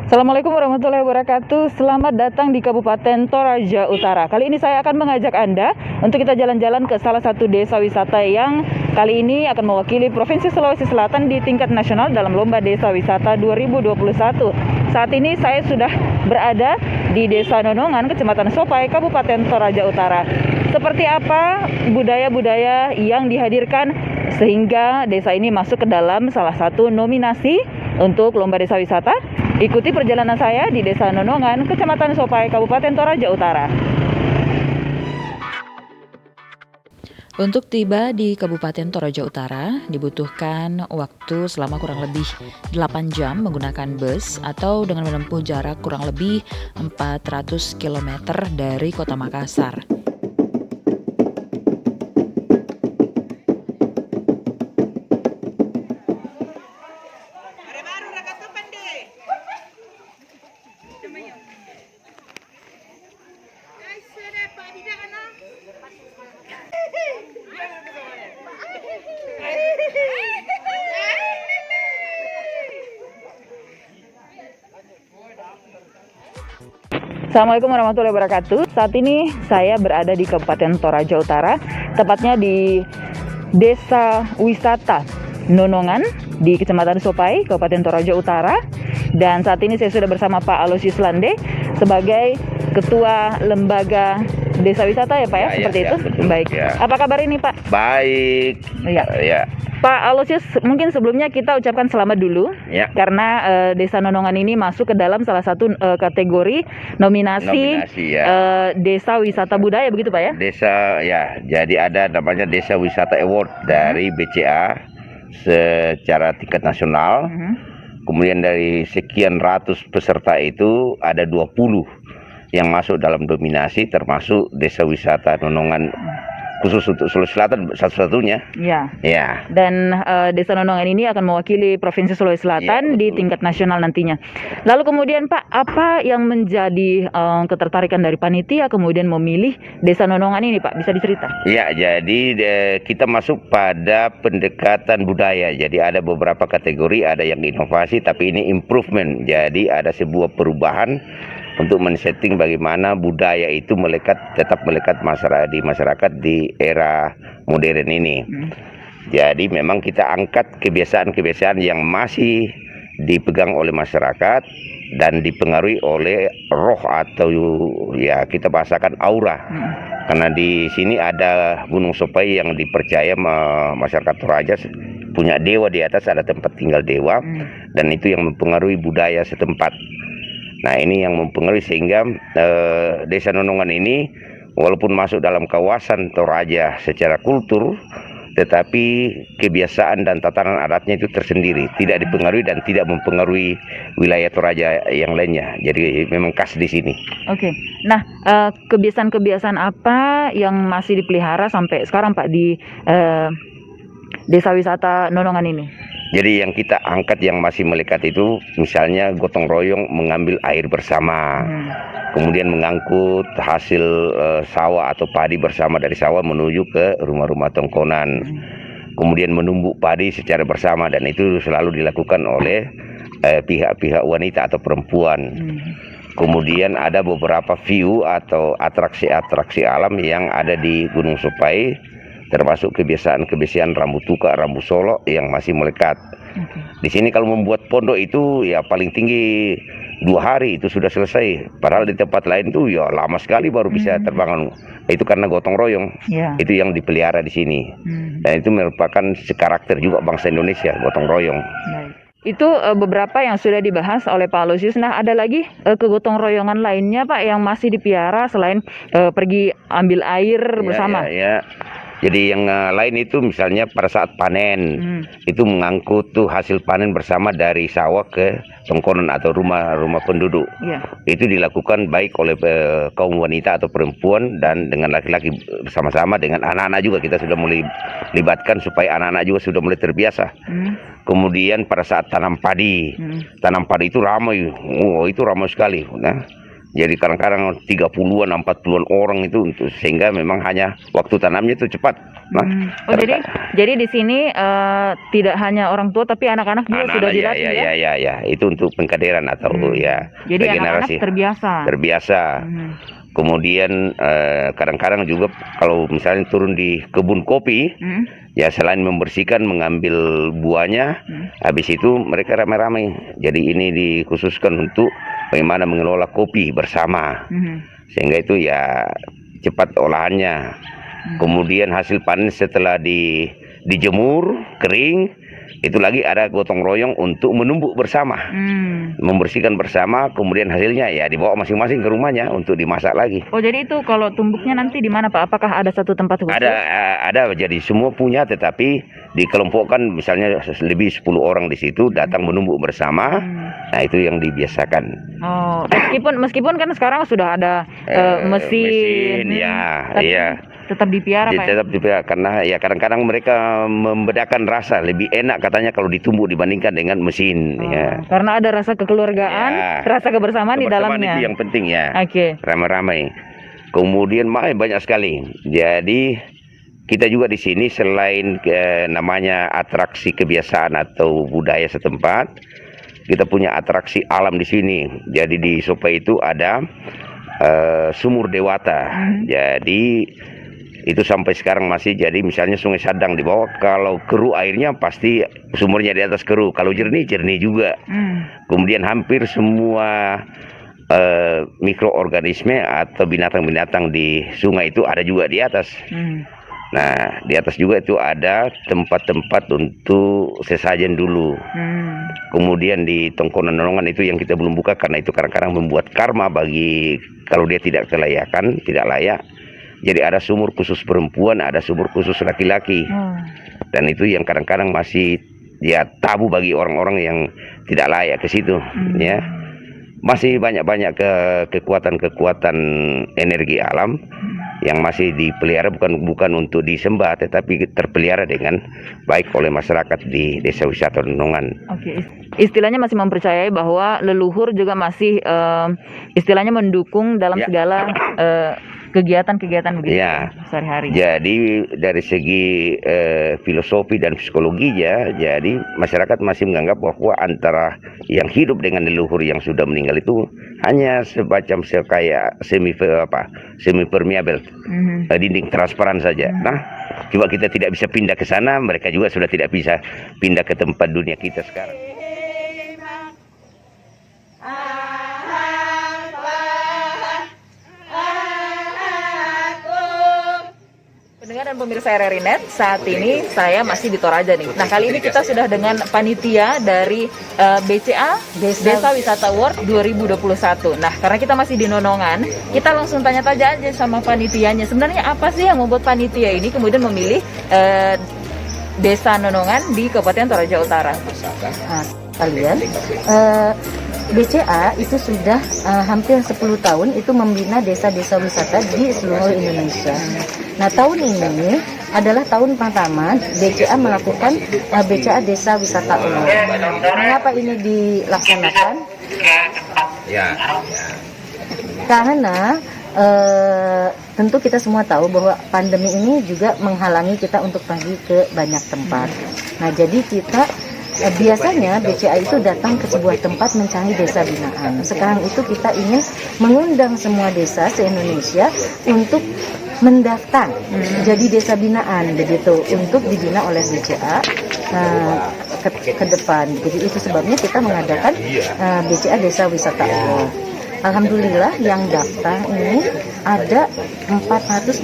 Assalamualaikum warahmatullahi wabarakatuh. Selamat datang di Kabupaten Toraja Utara. Kali ini saya akan mengajak Anda untuk kita jalan-jalan ke salah satu desa wisata yang kali ini akan mewakili Provinsi Sulawesi Selatan di tingkat nasional dalam Lomba Desa Wisata 2021. Saat ini saya sudah berada di Desa Nonongan, Kecamatan Sopai, Kabupaten Toraja Utara. Seperti apa budaya-budaya yang dihadirkan sehingga desa ini masuk ke dalam salah satu nominasi untuk Lomba Desa Wisata? Ikuti perjalanan saya di Desa Nonongan, Kecamatan Sopai, Kabupaten Toraja Utara. Untuk tiba di Kabupaten Toraja Utara, dibutuhkan waktu selama kurang lebih 8 jam menggunakan bus atau dengan menempuh jarak kurang lebih 400 km dari Kota Makassar. Assalamualaikum warahmatullahi wabarakatuh. Saat ini saya berada di Kabupaten Toraja Utara, tepatnya di Desa Wisata Nonongan di Kecamatan Sopai, Kabupaten Toraja Utara. Dan saat ini saya sudah bersama Pak Aloysius Lande sebagai Ketua Lembaga Desa Wisata ya Pak ya, seperti itu. Betul, baik. Ya. Apa kabar ini Pak? Baik. Ya. Pak Aloysius, mungkin sebelumnya kita ucapkan selamat dulu karena Desa Nonongan ini masuk ke dalam salah satu kategori nominasi Desa Wisata Budaya, begitu Pak ya? Desa ya, jadi ada namanya Desa Wisata Award dari BCA secara tingkat nasional. Kemudian dari sekian ratus peserta itu ada 20 yang masuk dalam nominasi, termasuk Desa Wisata Nonongan khusus untuk Sulawesi Selatan satu-satunya. Ya. Dan Desa Nonongan ini akan mewakili Provinsi Sulawesi Selatan di tingkat nasional nantinya. Lalu kemudian Pak, apa yang menjadi ketertarikan dari panitia kemudian memilih Desa Nonongan ini Pak? Bisa dicerita? Ya, jadi kita masuk pada pendekatan budaya. Jadi ada beberapa kategori, ada yang inovasi tapi ini improvement. Jadi ada sebuah perubahan untuk men-setting bagaimana budaya itu tetap melekat di masyarakat di era modern ini. Jadi memang kita angkat kebiasaan-kebiasaan yang masih dipegang oleh masyarakat dan dipengaruhi oleh roh atau ya kita bahasakan aura. Karena di sini ada Gunung Sopai yang dipercaya masyarakat Toraja punya dewa di atas, ada tempat tinggal dewa, dan itu yang mempengaruhi budaya setempat. Nah ini yang mempengaruhi sehingga Desa Nonongan ini walaupun masuk dalam kawasan Toraja secara kultur, tetapi kebiasaan dan tatanan adatnya itu tersendiri, tidak dipengaruhi dan tidak mempengaruhi wilayah Toraja yang lainnya. Jadi memang khas di sini. Oke. Nah, kebiasaan-kebiasaan apa yang masih dipelihara sampai sekarang Pak di Desa Wisata Nonongan ini? Jadi yang kita angkat yang masih melekat itu misalnya gotong royong mengambil air bersama, kemudian mengangkut hasil sawah atau padi bersama dari sawah menuju ke rumah-rumah tongkonan, kemudian menumbuk padi secara bersama, dan itu selalu dilakukan oleh pihak-pihak wanita atau perempuan. Kemudian ada beberapa view atau atraksi-atraksi alam yang ada di Gunung Sopai, termasuk kebiasaan-kebiasaan rambu tuka, rambu solok yang masih melekat. Di sini kalau membuat pondok itu ya paling tinggi 2 hari itu sudah selesai. Padahal di tempat lain tuh ya lama sekali baru bisa terbangun. Itu karena gotong royong. Itu yang dipelihara di sini. Dan itu merupakan karakter juga bangsa Indonesia, gotong royong. Itu beberapa yang sudah dibahas oleh Pak Aloysius. Nah, ada lagi kegotong royongan lainnya Pak yang masih dipelihara selain pergi ambil air bersama? Jadi yang lain itu misalnya pada saat panen itu mengangkut tuh hasil panen bersama dari sawah ke tongkonan atau rumah-rumah penduduk. Itu dilakukan baik oleh kaum wanita atau perempuan dan dengan laki-laki bersama-sama, dengan anak-anak juga kita sudah mulai libatkan supaya anak-anak juga sudah mulai terbiasa. Kemudian pada saat tanam padi itu ramai, itu ramai sekali. Nah, Jadi kadang-kadang 30-an, 40-an orang itu untuk sehingga memang hanya waktu tanamnya itu cepat. Nah, Oh, jadi di sini tidak hanya orang tua tapi anak-anak juga sudah anak-anak dilatih ya? ya, itu untuk pengkaderan atau ya Jadi anak-anak regenerasi. terbiasa. Terbiasa. Kemudian kadang-kadang juga kalau misalnya turun di kebun kopi, ya selain membersihkan, mengambil buahnya, habis itu mereka ramai-ramai. Jadi ini dikhususkan untuk bagaimana mengelola kopi bersama, sehingga itu ya cepat olahannya. Kemudian hasil panen setelah dijemur kering, itu lagi ada gotong royong untuk menumbuk bersama, membersihkan bersama, kemudian hasilnya ya dibawa masing-masing ke rumahnya untuk dimasak lagi. Oh, jadi itu kalau tumbuknya nanti di mana, Pak? Apakah ada satu tempat khusus? Ada, jadi semua punya, tetapi dikelompokkan, misalnya lebih 10 orang di situ datang menumbuk bersama. Nah, itu yang dibiasakan. Oh, meskipun kan sekarang sudah ada mesin, ya, tapi iya. tetap dipiara, Pak. Tetap dipiara karena ya kadang-kadang mereka membedakan rasa, lebih enak katanya kalau ditumbuk dibandingkan dengan mesin. Ya. Karena ada rasa kekeluargaan, rasa kebersamaan di dalamnya. Itu yang penting ya. Oke. Ramai-ramai. Kemudian banyak sekali. Jadi kita juga di sini selain namanya atraksi kebiasaan atau budaya setempat, kita punya atraksi alam di sini. Jadi di Sopai itu ada sumur dewata. Jadi itu sampai sekarang masih, jadi misalnya Sungai Sadang di bawah, kalau keruh airnya pasti sumurnya di atas keruh, kalau jernih juga. Kemudian hampir semua mikroorganisme atau binatang-binatang di sungai itu ada juga di atas. Nah, di atas juga itu ada tempat-tempat untuk sesajen dulu. Kemudian di tongkonan nolongan itu yang kita belum buka karena itu kadang-kadang membuat karma bagi kalau dia tidak kelayakan, tidak layak. Jadi ada sumur khusus perempuan, ada sumur khusus laki-laki. Dan itu yang kadang-kadang masih ya tabu bagi orang-orang yang tidak layak ke situ. Ya, masih banyak-banyak kekuatan-kekuatan energi alam yang masih dipelihara, bukan untuk disembah, tetapi terpelihara dengan baik oleh masyarakat di Desa Wisata Nonongan. Oke, istilahnya masih mempercayai bahwa leluhur juga masih istilahnya mendukung dalam segala kegiatan-kegiatan begitu sehari-hari. Jadi dari segi filosofi dan psikologinya, jadi masyarakat masih menganggap bahwa antara yang hidup dengan leluhur yang sudah meninggal itu hanya semacam kayak semi permeable, dinding transparan saja. Nah, coba kita tidak bisa pindah ke sana, mereka juga sudah tidak bisa pindah ke tempat dunia kita sekarang. Pendengar dan pemirsa RRI.net, saat ini saya masih di Toraja nih. Nah, kali ini kita sudah dengan panitia dari BCA, Desa Wisata Award 2021. Nah, karena kita masih di Nonongan, kita langsung tanya-tanya aja sama panitianya. Sebenarnya apa sih yang membuat panitia ini kemudian memilih Desa Nonongan di Kabupaten Toraja Utara? Nah, kalian BCA itu sudah hampir 10 tahun itu membina desa-desa wisata di seluruh Indonesia. Nah, tahun ini adalah tahun pertama BCA melakukan BCA Desa Wisata Award. Mengapa ini dilaksanakan? Karena tentu kita semua tahu bahwa pandemi ini juga menghalangi kita untuk pergi ke banyak tempat. Nah, jadi kita biasanya BCA itu datang ke sebuah tempat mencari desa binaan. Sekarang itu kita ingin mengundang semua desa se-Indonesia untuk mendaftar jadi desa binaan begitu, untuk dibina oleh BCA ke depan. Jadi itu sebabnya kita mengadakan BCA Desa Wisata Award. Alhamdulillah yang daftar ini ada 465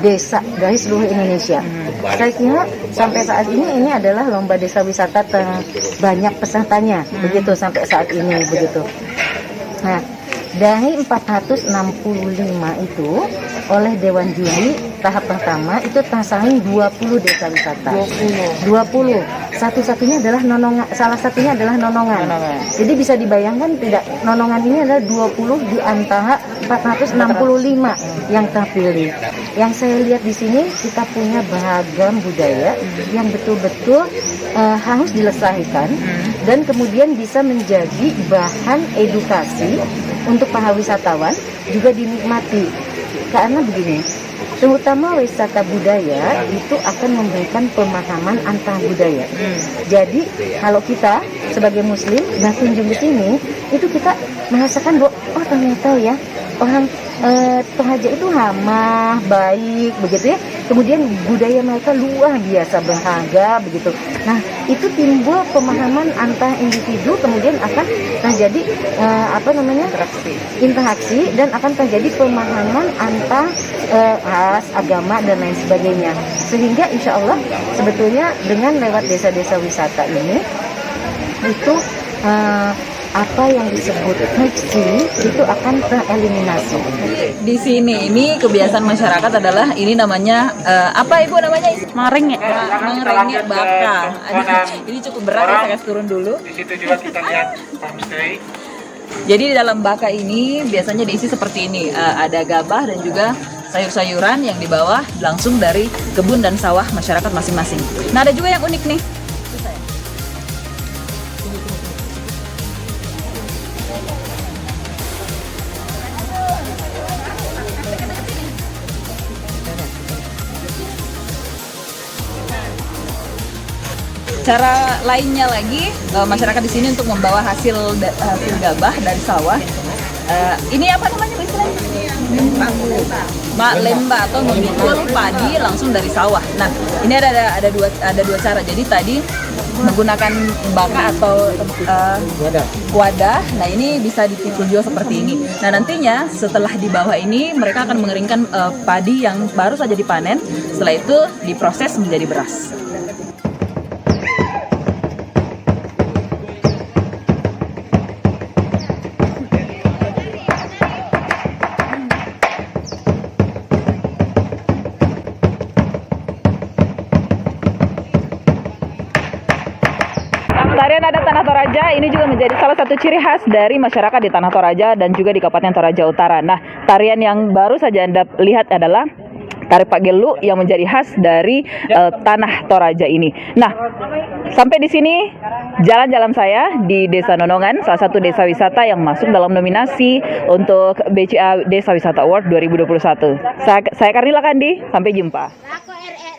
desa dari seluruh Indonesia. Saya kira sampai saat ini adalah lomba desa wisata terbanyak pesertanya, begitu sampai saat ini begitu. Nah, dari 465 itu oleh Dewan Juri tahap pertama itu tersaring 20 desa wisata. 20. Satu-satunya adalah Nonongan, salah satunya adalah Nonongan. Jadi bisa dibayangkan tidak, Nonongan ini adalah 20 di antara 465 yang terpilih. Yang saya lihat di sini kita punya beragam budaya yang betul-betul harus dilestarikan dan kemudian bisa menjadi bahan edukasi untuk para wisatawan juga dinikmati. Karena begini, terutama wisata budaya itu akan memberikan pemahaman antar budaya. Jadi kalau kita sebagai muslim berkunjung ke sini, itu kita merasakan bahwa oh ternyata ya orang Toraja itu ramah, baik, begitu ya. Kemudian budaya mereka luar biasa berharga, begitu. Nah, itu timbul pemahaman antar individu, kemudian akan terjadi interaksi dan akan terjadi pemahaman antar ras, agama dan lain sebagainya. Sehingga insya Allah sebetulnya dengan lewat desa-desa wisata ini itu apa yang disebut friksi itu akan tereliminasi. Di sini ini kebiasaan masyarakat adalah ini namanya apa Ibu namanya? Mareng ya? Mareng baka. Ini cukup berat ya, saya kasih turun dulu. Di situ juga kita lihat homestay. Jadi di dalam baka ini biasanya diisi seperti ini. Ada gabah dan juga sayur-sayuran yang dibawa langsung dari kebun dan sawah masyarakat masing-masing. Nah, ada juga yang unik nih. Cara lainnya lagi masyarakat di sini untuk membawa hasil gabah dari sawah. Ini apa namanya istilahnya? Lemba atau memikul padi langsung dari sawah. Nah, ini ada dua cara. Jadi tadi menggunakan baka atau wadah. Nah, ini bisa dipikul juga seperti ini. Nah, nantinya setelah di bawah ini mereka akan mengeringkan padi yang baru saja dipanen. Setelah itu diproses menjadi beras. Tarian adat Tanah Toraja ini juga menjadi salah satu ciri khas dari masyarakat di Tanah Toraja dan juga di Kabupaten Toraja Utara. Nah, tarian yang baru saja Anda lihat adalah tari Pak Gelu yang menjadi khas dari Tanah Toraja ini. Nah, sampai di sini jalan-jalan saya di Desa Nonongan, salah satu desa wisata yang masuk dalam nominasi untuk BCA Desa Wisata Award 2021. Saya Karnila Kandi, sampai jumpa. Aku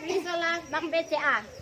Risola Bang BCA.